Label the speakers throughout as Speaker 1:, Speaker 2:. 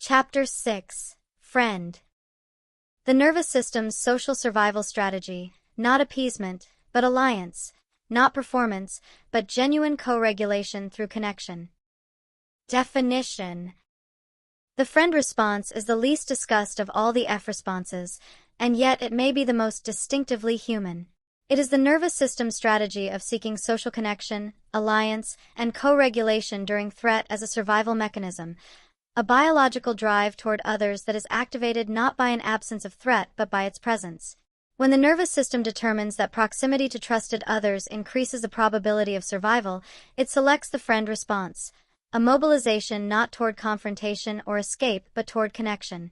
Speaker 1: Chapter 6. Friend. The nervous system's social survival strategy, not appeasement, but alliance, not performance, but genuine co-regulation through connection. Definition. The friend response is the least discussed of all the F responses, and yet it may be the most distinctively human. It is the nervous system's strategy of seeking social connection, alliance, and co-regulation during threat as a survival mechanism, a biological drive toward others that is activated not by an absence of threat but by its presence. When the nervous system determines that proximity to trusted others increases the probability of survival, it selects the friend response, a mobilization not toward confrontation or escape but toward connection.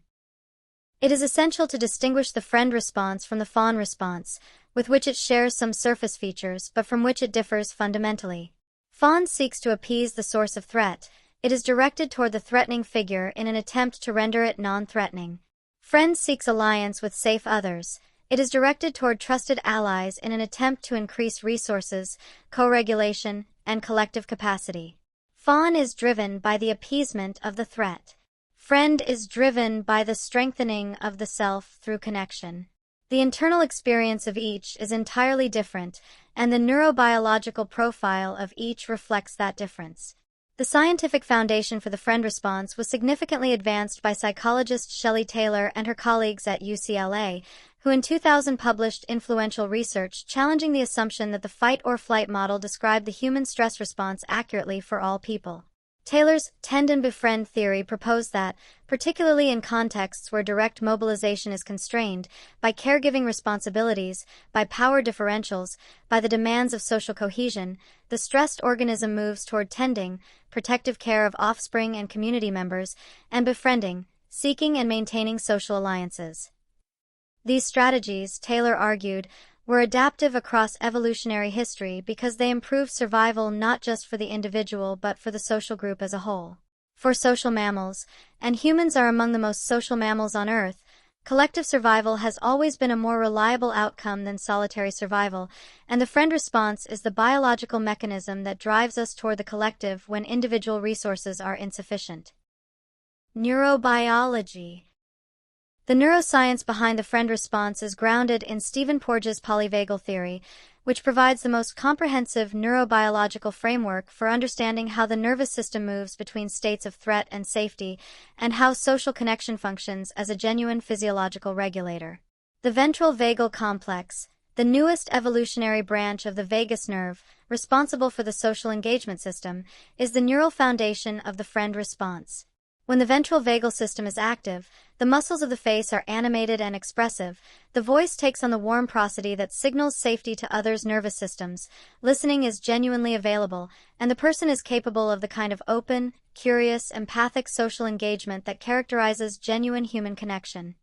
Speaker 1: It is essential to distinguish the friend response from the fawn response, with which it shares some surface features but from which it differs fundamentally. Fawn seeks to appease the source of threat. It is directed toward the threatening figure in an attempt to render it non-threatening. Friend seeks alliance with safe others. It is directed toward trusted allies in an attempt to increase resources, co-regulation, and collective capacity. Fawn is driven by the appeasement of the threat. Friend is driven by the strengthening of the self through connection. The internal experience of each is entirely different, and the neurobiological profile of each reflects that difference. The scientific foundation for the friend response was significantly advanced by psychologist Shelley Taylor and her colleagues at UCLA, who in 2000 published influential research challenging the assumption that the fight-or-flight model described the human stress response accurately for all people. Taylor's tend-and-befriend theory proposed that, particularly in contexts where direct mobilization is constrained, by caregiving responsibilities, by power differentials, by the demands of social cohesion, the stressed organism moves toward tending, protective care of offspring and community members, and befriending, seeking and maintaining social alliances. These strategies, Taylor argued, were adaptive across evolutionary history because they improved survival not just for the individual but for the social group as a whole. For social mammals, and humans are among the most social mammals on Earth, collective survival has always been a more reliable outcome than solitary survival, and the friend response is the biological mechanism that drives us toward the collective when individual resources are insufficient. Neurobiology. The neuroscience behind the friend response is grounded in Stephen Porges' polyvagal theory, which provides the most comprehensive neurobiological framework for understanding how the nervous system moves between states of threat and safety, and how social connection functions as a genuine physiological regulator. The ventral vagal complex, the newest evolutionary branch of the vagus nerve, responsible for the social engagement system, is the neural foundation of the friend response. When the ventral vagal system is active, the muscles of the face are animated and expressive, the voice takes on the warm prosody that signals safety to others' nervous systems, listening is genuinely available, and the person is capable of the kind of open, curious, empathic social engagement that characterizes genuine human connection.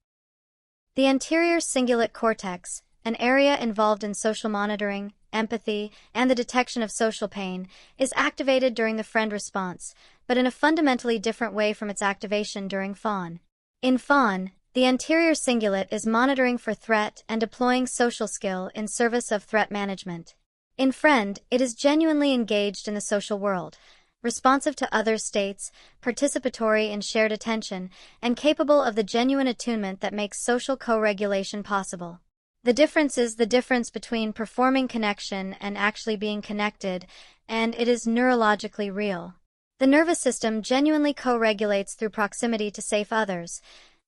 Speaker 1: The anterior cingulate cortex, an area involved in social monitoring, empathy, and the detection of social pain, is activated during the friend response, but in a fundamentally different way from its activation during fawn. In fawn, the anterior cingulate is monitoring for threat and deploying social skill in service of threat management. In friend, it is genuinely engaged in the social world, responsive to other states, participatory in shared attention, and capable of the genuine attunement that makes social co-regulation possible. The difference is the difference between performing connection and actually being connected, and it is neurologically real. The nervous system genuinely co-regulates through proximity to safe others,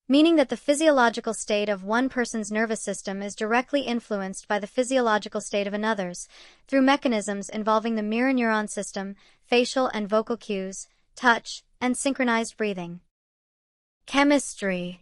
Speaker 1: meaning that the physiological state of one person's nervous system is directly influenced by the physiological state of another's, through mechanisms involving the mirror neuron system, facial and vocal cues, touch, and synchronized breathing. Chemistry.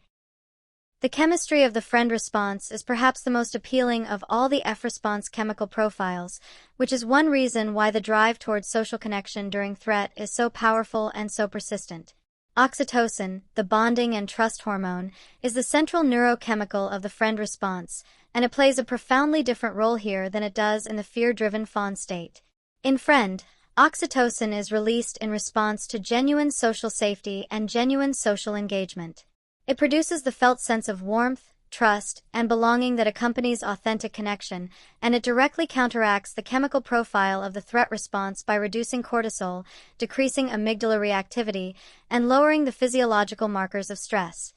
Speaker 1: The chemistry of the friend response is perhaps the most appealing of all the F response chemical profiles, which is one reason why the drive towards social connection during threat is so powerful and so persistent. Oxytocin, the bonding and trust hormone, is the central neurochemical of the friend response, and it plays a profoundly different role here than it does in the fear-driven fawn state. In friend, oxytocin is released in response to genuine social safety and genuine social engagement. It produces the felt sense of warmth, trust, and belonging that accompanies authentic connection, and it directly counteracts the chemical profile of the threat response by reducing cortisol, decreasing amygdala reactivity, and lowering the physiological markers of stress.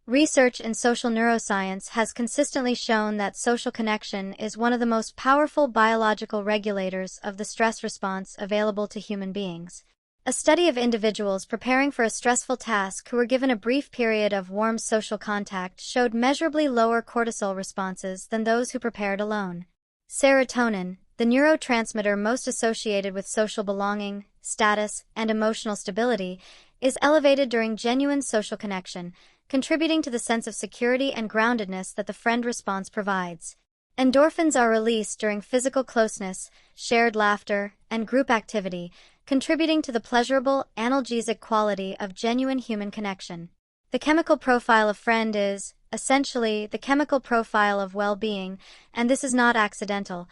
Speaker 1: Research in social neuroscience has consistently shown that social connection is one of the most powerful biological regulators of the stress response available to human beings. A study of individuals preparing for a stressful task who were given a brief period of warm social contact showed measurably lower cortisol responses than those who prepared alone. Serotonin, the neurotransmitter most associated with social belonging, status, and emotional stability, is elevated during genuine social connection, contributing to the sense of security and groundedness that the friend response provides. Endorphins are released during physical closeness, shared laughter, and group activity, contributing to the pleasurable, analgesic quality of genuine human connection. The chemical profile of friend is, essentially, the chemical profile of well-being, and this is not accidental.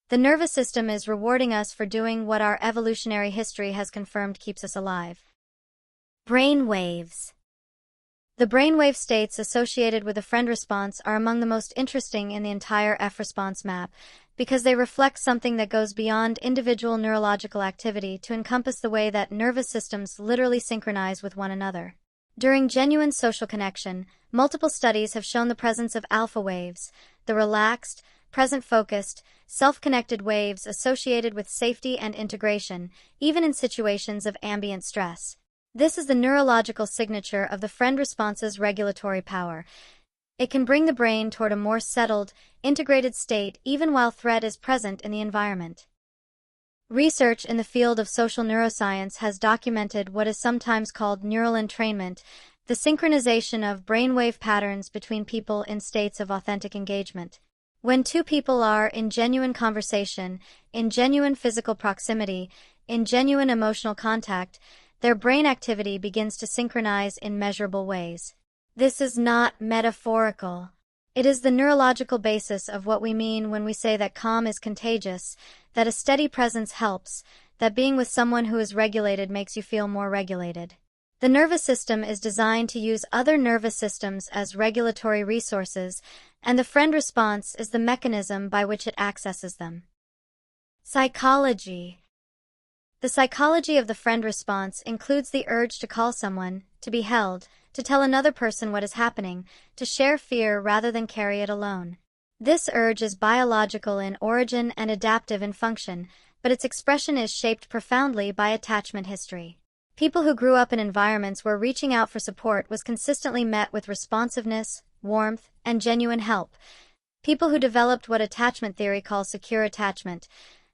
Speaker 1: The nervous system is rewarding us for doing what our evolutionary history has confirmed keeps us alive. Brain waves. The brainwave states associated with a friend response are among the most interesting in the entire F response map, because they reflect something that goes beyond individual neurological activity to encompass the way that nervous systems literally synchronize with one another. During genuine social connection, multiple studies have shown the presence of alpha waves, the relaxed, present-focused, self-connected waves associated with safety and integration, even in situations of ambient stress. This is the neurological signature of the friend response's regulatory power. It can bring the brain toward a more settled, integrated state even while threat is present in the environment. Research in the field of social neuroscience has documented what is sometimes called neural entrainment, the synchronization of brainwave patterns between people in states of authentic engagement. When two people are in genuine conversation, in genuine physical proximity, in genuine emotional contact, their brain activity begins to synchronize in measurable ways. This is not metaphorical. It is the neurological basis of what we mean when we say that calm is contagious, that a steady presence helps, that being with someone who is regulated makes you feel more regulated. The nervous system is designed to use other nervous systems as regulatory resources, and the friend response is the mechanism by which it accesses them. Psychology. The psychology of the friend response includes the urge to call someone, to be held, to tell another person what is happening, to share fear rather than carry it alone. This urge is biological in origin and adaptive in function, but its expression is shaped profoundly by attachment history. People who grew up in environments where reaching out for support was consistently met with responsiveness, warmth, and genuine help. People who developed what attachment theory calls secure attachment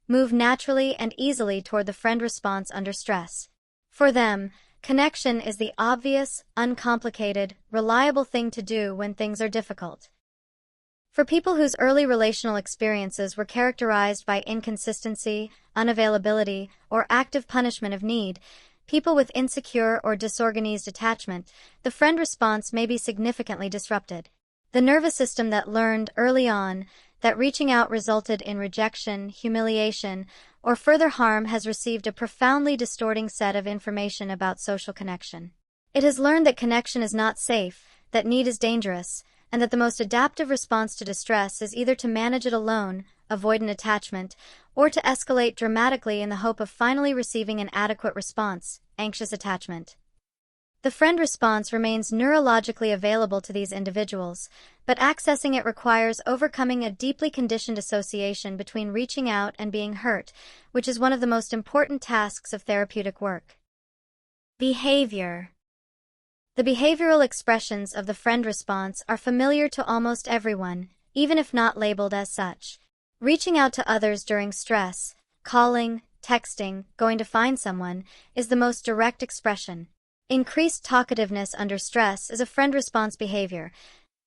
Speaker 1: move naturally and easily toward the friend response under stress. For them, connection is the obvious, uncomplicated, reliable thing to do when things are difficult. For people whose early relational experiences were characterized by inconsistency, unavailability, or active punishment of need, people with insecure or disorganized attachment, the friend response may be significantly disrupted. The nervous system that learned early on that reaching out resulted in rejection, humiliation, or further harm has received a profoundly distorting set of information about social connection. It has learned that connection is not safe, that need is dangerous, and that the most adaptive response to distress is either to manage it alone, avoid an attachment, or to escalate dramatically in the hope of finally receiving an adequate response, anxious attachment. The friend response remains neurologically available to these individuals, but accessing it requires overcoming a deeply conditioned association between reaching out and being hurt, which is one of the most important tasks of therapeutic work. Behavior. The behavioral expressions of the friend response are familiar to almost everyone, even if not labeled as such. Reaching out to others during stress, calling, texting, going to find someone, is the most direct expression. Increased talkativeness under stress is a friend response behavior.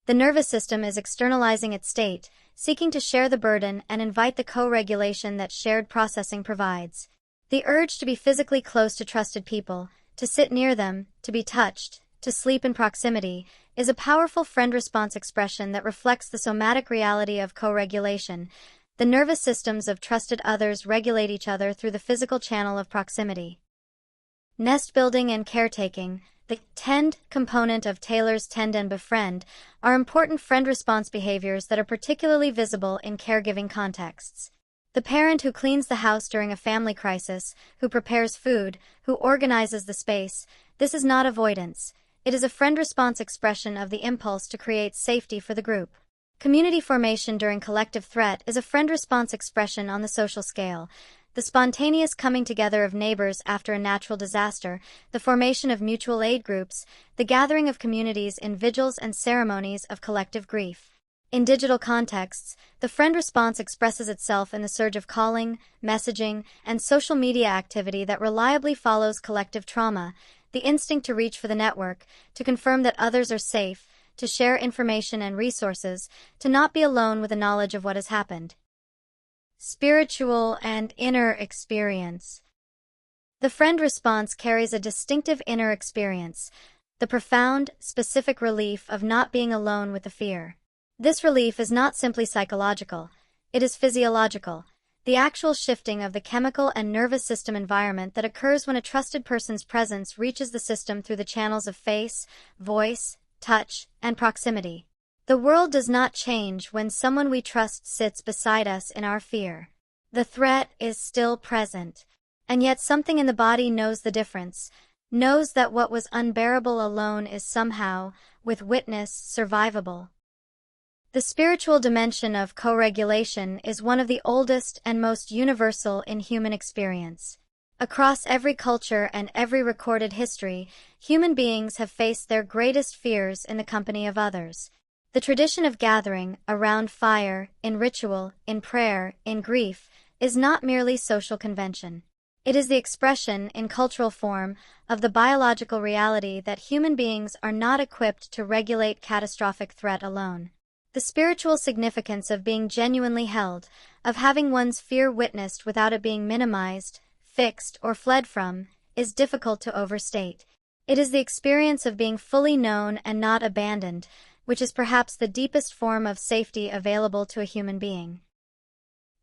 Speaker 1: The nervous system is externalizing its state, seeking to share the burden and invite the co-regulation that shared processing provides. The urge to be physically close to trusted people, to sit near them, to be touched, to sleep in proximity, is a powerful friend response expression that reflects the somatic reality of co-regulation. The nervous systems of trusted others regulate each other through the physical channel of proximity. Nest building and caretaking. The tend component of Taylor's tend and befriend are important friend response behaviors that are particularly visible in caregiving contexts. The parent who cleans the house during a family crisis, who prepares food, who organizes the space, this is not avoidance. It is a friend response expression of the impulse to create safety for the group. Community formation during collective threat is a friend response expression on the social scale. The spontaneous coming together of neighbors after a natural disaster, the formation of mutual aid groups, the gathering of communities in vigils and ceremonies of collective grief. In digital contexts, the friend response expresses itself in the surge of calling, messaging, and social media activity that reliably follows collective trauma, the instinct to reach for the network, to confirm that others are safe, to share information and resources, to not be alone with the knowledge of what has happened. Spiritual and inner experience. The friend response carries a distinctive inner experience, the profound, specific relief of not being alone with the fear. This relief is not simply psychological, it is physiological, the actual shifting of the chemical and nervous system environment that occurs when a trusted person's presence reaches the system through the channels of face, voice, touch, and proximity. The world does not change when someone we trust sits beside us in our fear. The threat is still present, and yet something in the body knows the difference, knows that what was unbearable alone is somehow, with witness, survivable. The spiritual dimension of co-regulation is one of the oldest and most universal in human experience. Across every culture and every recorded history, human beings have faced their greatest fears in the company of others. The tradition of gathering, around fire, in ritual, in prayer, in grief, is not merely social convention. It is the expression, in cultural form, of the biological reality that human beings are not equipped to regulate catastrophic threat alone. The spiritual significance of being genuinely held, of having one's fear witnessed without it being minimized, fixed, or fled from, is difficult to overstate. It is the experience of being fully known and not abandoned, which is perhaps the deepest form of safety available to a human being.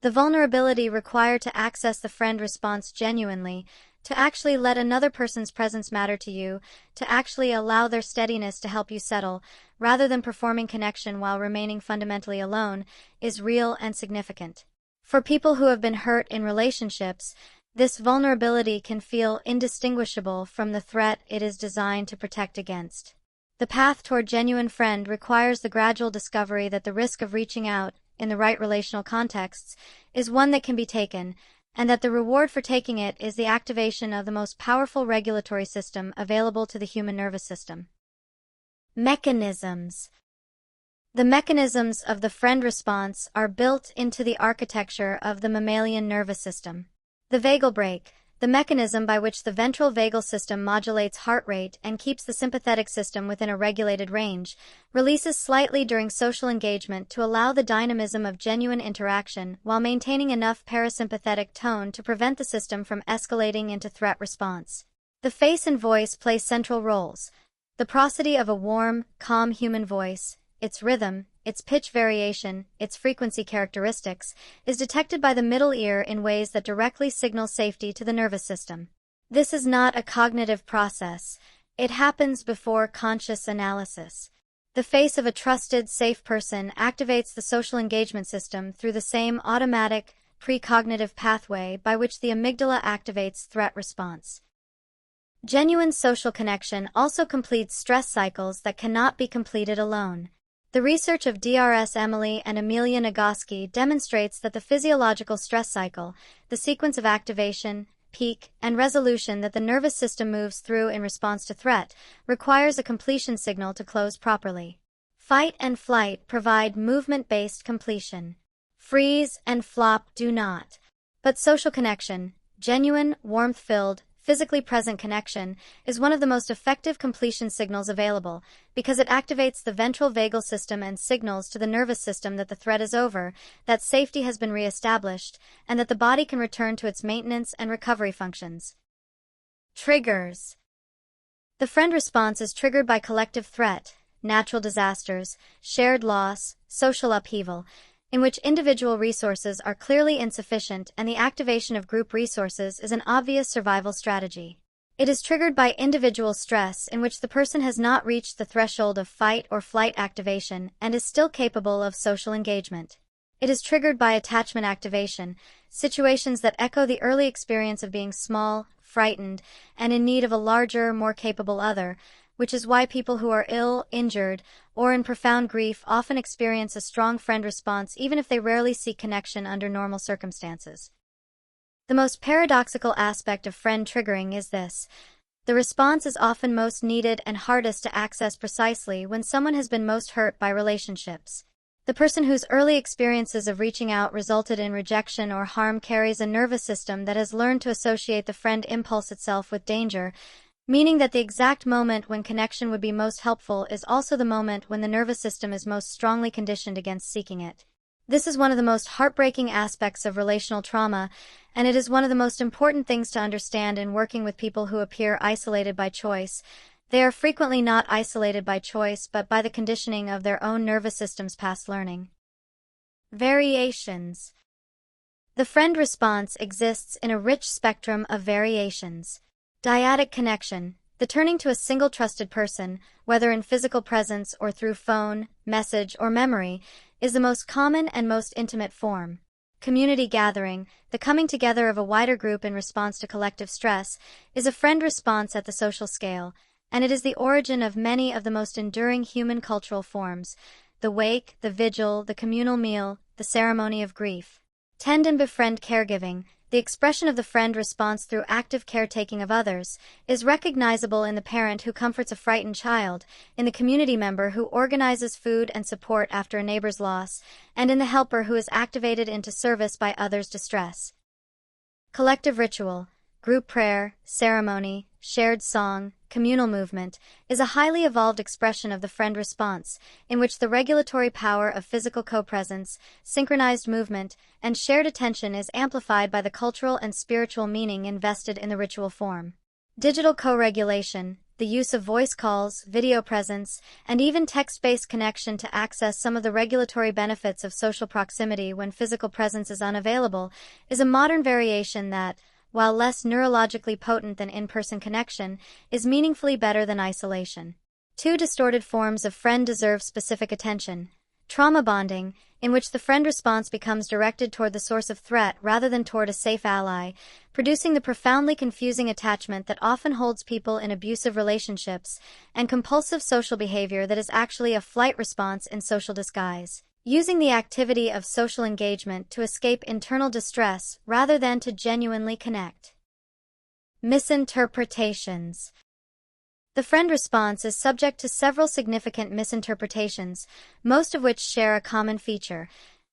Speaker 1: The vulnerability required to access the friend response genuinely, to actually let another person's presence matter to you, to actually allow their steadiness to help you settle, rather than performing connection while remaining fundamentally alone, is real and significant. For people who have been hurt in relationships, this vulnerability can feel indistinguishable from the threat it is designed to protect against. The path toward genuine friend requires the gradual discovery that the risk of reaching out, in the right relational contexts, is one that can be taken, and that the reward for taking it is the activation of the most powerful regulatory system available to the human nervous system. Mechanisms. The mechanisms of the friend response are built into the architecture of the mammalian nervous system. The vagal brake, the mechanism by which the ventral vagal system modulates heart rate and keeps the sympathetic system within a regulated range, releases slightly during social engagement to allow the dynamism of genuine interaction while maintaining enough parasympathetic tone to prevent the system from escalating into threat response. The face and voice play central roles. The prosody of a warm, calm human voice, its rhythm, its pitch variation, its frequency characteristics, is detected by the middle ear in ways that directly signal safety to the nervous system. This is not a cognitive process. It happens before conscious analysis. The face of a trusted, safe person activates the social engagement system through the same automatic, precognitive pathway by which the amygdala activates threat response. Genuine social connection also completes stress cycles that cannot be completed alone. The research of Drs. Emily and Amelia Nagoski demonstrates that the physiological stress cycle, the sequence of activation, peak, and resolution that the nervous system moves through in response to threat, requires a completion signal to close properly. Fight and flight provide movement-based completion. Freeze and flop do not. But social connection, genuine, warmth-filled, physically present connection, is one of the most effective completion signals available, because it activates the ventral vagal system and signals to the nervous system that the threat is over, that safety has been reestablished, and that the body can return to its maintenance and recovery functions. Triggers. The friend response is triggered by collective threat, natural disasters, shared loss, social upheaval, in which individual resources are clearly insufficient and the activation of group resources is an obvious survival strategy. It is triggered by individual stress in which the person has not reached the threshold of fight or flight activation and is still capable of social engagement. It is triggered by attachment activation, situations that echo the early experience of being small, frightened, and in need of a larger, more capable other, which is why people who are ill, injured, or in profound grief often experience a strong friend response even if they rarely seek connection under normal circumstances. The most paradoxical aspect of friend triggering is this. The response is often most needed and hardest to access precisely when someone has been most hurt by relationships. The person whose early experiences of reaching out resulted in rejection or harm carries a nervous system that has learned to associate the friend impulse itself with danger, meaning that the exact moment when connection would be most helpful is also the moment when the nervous system is most strongly conditioned against seeking it. This is one of the most heartbreaking aspects of relational trauma, and it is one of the most important things to understand in working with people who appear isolated by choice. They are frequently not isolated by choice but by the conditioning of their own nervous system's past learning. Variations. The friend response exists in a rich spectrum of variations. Dyadic connection, the turning to a single trusted person, whether in physical presence or through phone, message, or memory, is the most common and most intimate form. Community gathering, the coming together of a wider group in response to collective stress, is a friend response at the social scale, and it is the origin of many of the most enduring human cultural forms: the wake, the vigil, the communal meal, the ceremony of grief. Tend and befriend caregiving, the expression of the friend response through active caretaking of others, is recognizable in the parent who comforts a frightened child, in the community member who organizes food and support after a neighbor's loss, and in the helper who is activated into service by others' distress. Collective ritual, group prayer, ceremony, shared song, communal movement, is a highly evolved expression of the friend response, in which the regulatory power of physical co-presence, synchronized movement, and shared attention is amplified by the cultural and spiritual meaning invested in the ritual form. Digital co-regulation, the use of voice calls, video presence, and even text-based connection to access some of the regulatory benefits of social proximity when physical presence is unavailable, is a modern variation that, while less neurologically potent than in-person connection, is meaningfully better than isolation. Two distorted forms of friend deserve specific attention. Trauma bonding, in which the friend response becomes directed toward the source of threat rather than toward a safe ally, producing the profoundly confusing attachment that often holds people in abusive relationships, and compulsive social behavior that is actually a flight response in social disguise, using the activity of social engagement to escape internal distress rather than to genuinely connect. Misinterpretations. The friend response is subject to several significant misinterpretations, most of which share a common feature: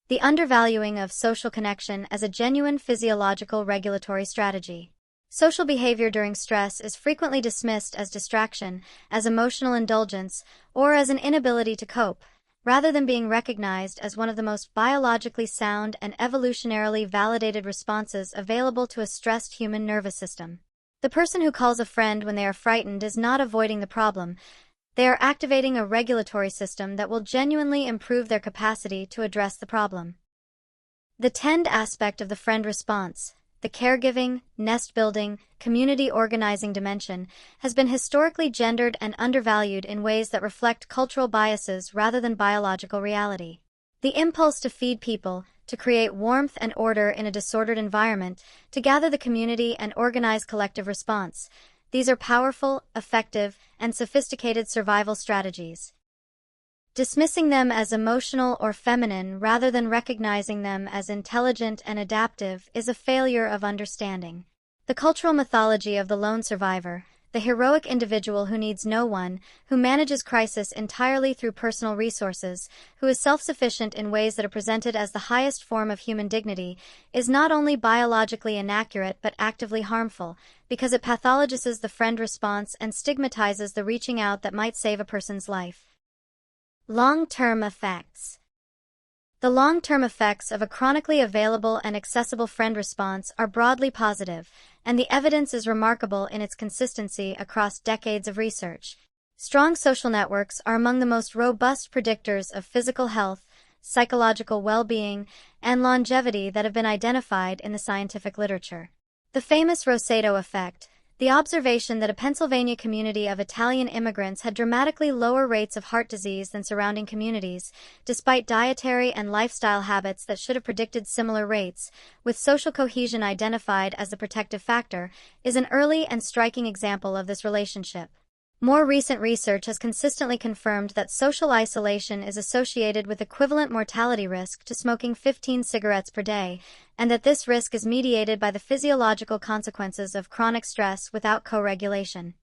Speaker 1: the undervaluing of social connection as a genuine physiological regulatory strategy. Social behavior during stress is frequently dismissed as distraction, as emotional indulgence, or as an inability to cope, rather than being recognized as one of the most biologically sound and evolutionarily validated responses available to a stressed human nervous system. The person who calls a friend when they are frightened is not avoiding the problem. They are activating a regulatory system that will genuinely improve their capacity to address the problem. The tend aspect of the friend response, the caregiving, nest-building, community organizing dimension, has been historically gendered and undervalued in ways that reflect cultural biases rather than biological reality. The impulse to feed people, to create warmth and order in a disordered environment, to gather the community and organize collective response, these are powerful, effective, and sophisticated survival strategies. Dismissing them as emotional or feminine rather than recognizing them as intelligent and adaptive is a failure of understanding. The cultural mythology of the lone survivor, the heroic individual who needs no one, who manages crisis entirely through personal resources, who is self-sufficient in ways that are presented as the highest form of human dignity, is not only biologically inaccurate but actively harmful, because it pathologizes the friend response and stigmatizes the reaching out that might save a person's life. Long-term effects. The long-term effects of a chronically available and accessible friend response are broadly positive, and the evidence is remarkable in its consistency across decades of research. Strong social networks are among the most robust predictors of physical health, psychological well-being, and longevity that have been identified in the scientific literature. The famous Rosado effect, The observation that a Pennsylvania community of Italian immigrants had dramatically lower rates of heart disease than surrounding communities, despite dietary and lifestyle habits that should have predicted similar rates, with social cohesion identified as the protective factor, is an early and striking example of this relationship. More recent research has consistently confirmed that social isolation is associated with equivalent mortality risk to smoking 15 cigarettes per day, and that this risk is mediated by the physiological consequences of chronic stress without co-regulation.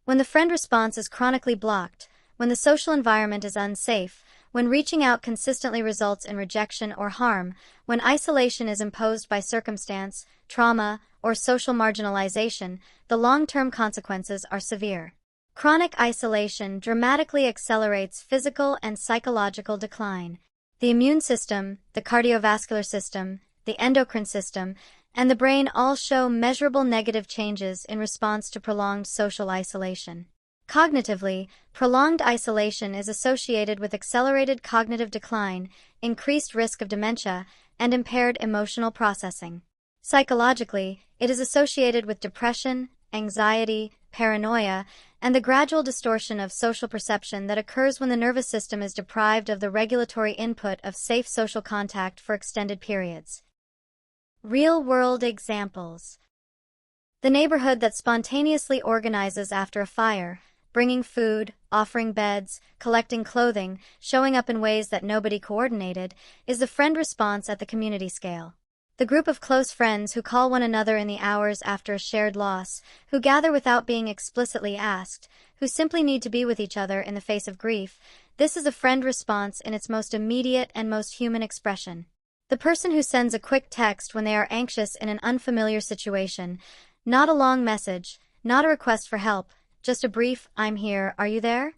Speaker 1: When the friend response is chronically blocked, when the social environment is unsafe, when reaching out consistently results in rejection or harm, when isolation is imposed by circumstance, trauma, or social marginalization, the long-term consequences are severe. Chronic isolation dramatically accelerates physical and psychological decline. The immune system, the cardiovascular system, the endocrine system, and the brain all show measurable negative changes in response to prolonged social isolation. Cognitively, prolonged isolation is associated with accelerated cognitive decline, increased risk of dementia, and impaired emotional processing. Psychologically, it is associated with depression, anxiety, paranoia, and the gradual distortion of social perception that occurs when the nervous system is deprived of the regulatory input of safe social contact for extended periods. Real-world examples. The neighborhood that spontaneously organizes after a fire, bringing food, offering beds, collecting clothing, showing up in ways that nobody coordinated, is the friend response at the community scale. The group of close friends who call one another in the hours after a shared loss, who gather without being explicitly asked, who simply need to be with each other in the face of grief, this is a friend response in its most immediate and most human expression. The person who sends a quick text when they are anxious in an unfamiliar situation, not a long message, not a request for help, just a brief, "I'm here, are you there?"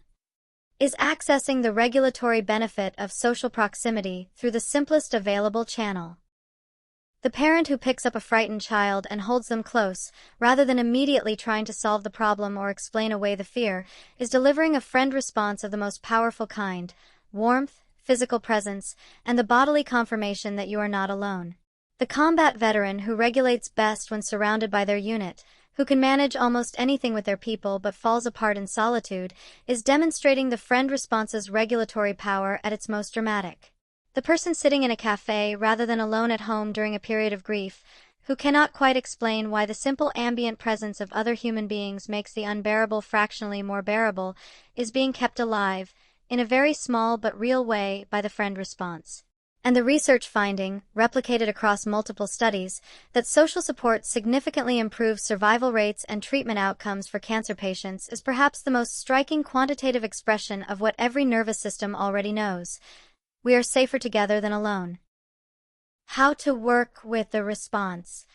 Speaker 1: is accessing the regulatory benefit of social proximity through the simplest available channel. The parent who picks up a frightened child and holds them close, rather than immediately trying to solve the problem or explain away the fear, is delivering a friend response of the most powerful kind: warmth, physical presence, and the bodily confirmation that you are not alone. The combat veteran who regulates best when surrounded by their unit, who can manage almost anything with their people but falls apart in solitude, is demonstrating the friend response's regulatory power at its most dramatic. The person sitting in a cafe rather than alone at home during a period of grief, who cannot quite explain why the simple ambient presence of other human beings makes the unbearable fractionally more bearable, is being kept alive, in a very small but real way, by the friend response. And the research finding, replicated across multiple studies, that social support significantly improves survival rates and treatment outcomes for cancer patients is perhaps the most striking quantitative expression of what every nervous system already knows. We are safer together than alone. How to work with the response.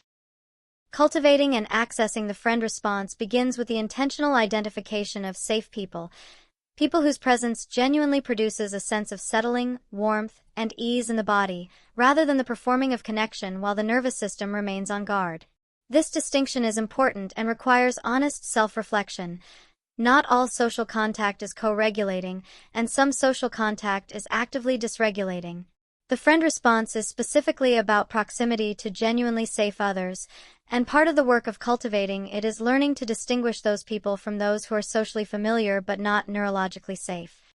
Speaker 1: Cultivating and accessing the friend response begins with the intentional identification of safe people, people whose presence genuinely produces a sense of settling, warmth, and ease in the body, rather than the performing of connection while the nervous system remains on guard. This distinction is important and requires honest self-reflection. Not all social contact is co-regulating, and some social contact is actively dysregulating. The friend response is specifically about proximity to genuinely safe others, and part of the work of cultivating it is learning to distinguish those people from those who are socially familiar but not neurologically safe.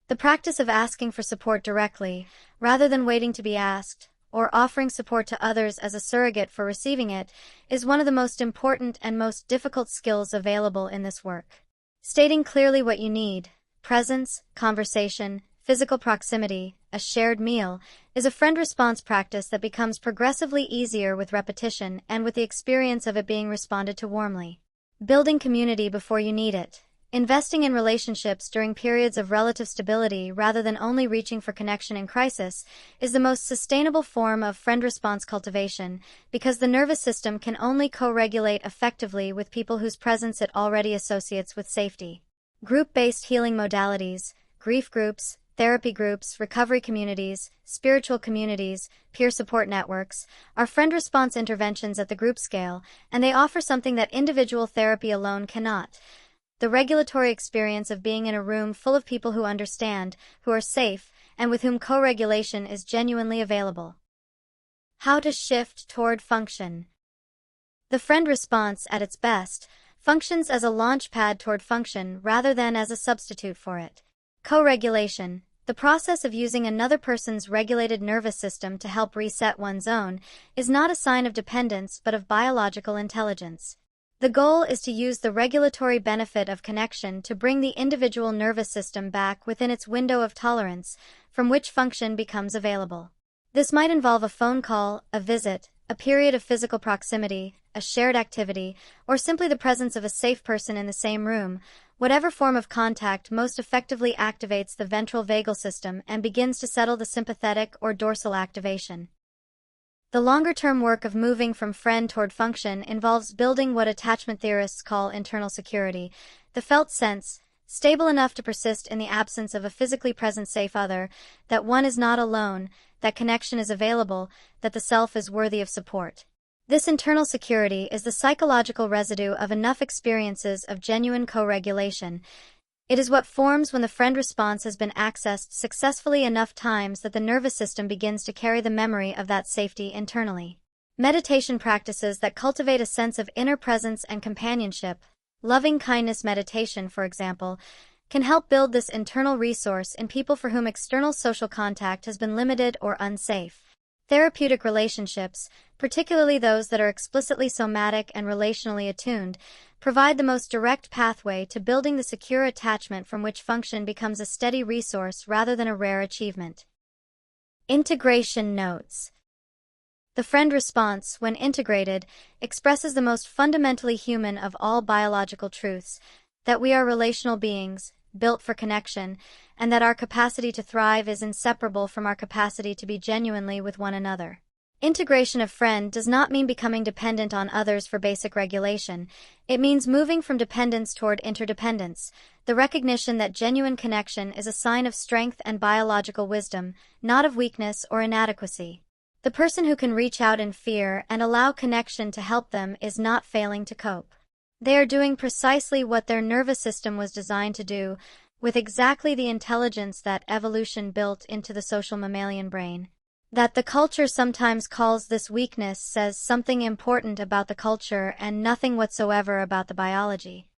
Speaker 1: The practice of asking for support directly, rather than waiting to be asked, or offering support to others as a surrogate for receiving it, is one of the most important and most difficult skills available in this work. Stating clearly what you need, presence, conversation, physical proximity, a shared meal, is a friend response practice that becomes progressively easier with repetition and with the experience of it being responded to warmly. Building community before you need it. Investing in relationships during periods of relative stability rather than only reaching for connection in crisis is the most sustainable form of friend response cultivation, because the nervous system can only co-regulate effectively with people whose presence it already associates with safety. Group-based healing modalities, grief groups, therapy groups, recovery communities, spiritual communities, peer support networks, are friend response interventions at the group scale, and they offer something that individual therapy alone cannot: the regulatory experience of being in a room full of people who understand, who are safe, and with whom co-regulation is genuinely available. How to shift toward function. The friend response, at its best, functions as a launch pad toward function rather than as a substitute for it. Co-regulation, the process of using another person's regulated nervous system to help reset one's own, is not a sign of dependence but of biological intelligence. The goal is to use the regulatory benefit of connection to bring the individual nervous system back within its window of tolerance, from which function becomes available. This might involve a phone call, a visit, a period of physical proximity, a shared activity, or simply the presence of a safe person in the same room. Whatever form of contact most effectively activates the ventral vagal system and begins to settle the sympathetic or dorsal activation. The longer-term work of moving from friend toward function involves building what attachment theorists call internal security, the felt sense, stable enough to persist in the absence of a physically present safe other, that one is not alone, that connection is available, that the self is worthy of support. This internal security is the psychological residue of enough experiences of genuine co-regulation. It is what forms when the friend response has been accessed successfully enough times that the nervous system begins to carry the memory of that safety internally. Meditation practices that cultivate a sense of inner presence and companionship, loving kindness meditation, for example, can help build this internal resource in people for whom external social contact has been limited or unsafe. Therapeutic relationships, particularly those that are explicitly somatic and relationally attuned, provide the most direct pathway to building the secure attachment from which function becomes a steady resource rather than a rare achievement. Integration notes. The friend response, when integrated, expresses the most fundamentally human of all biological truths, that we are relational beings, built for connection, and that our capacity to thrive is inseparable from our capacity to be genuinely with one another. Integration of friend does not mean becoming dependent on others for basic regulation. It means moving from dependence toward interdependence, the recognition that genuine connection is a sign of strength and biological wisdom, not of weakness or inadequacy. The person who can reach out in fear and allow connection to help them is not failing to cope. They are doing precisely what their nervous system was designed to do, with exactly the intelligence that evolution built into the social mammalian brain. That the culture sometimes calls this weakness says something important about the culture and nothing whatsoever about the biology.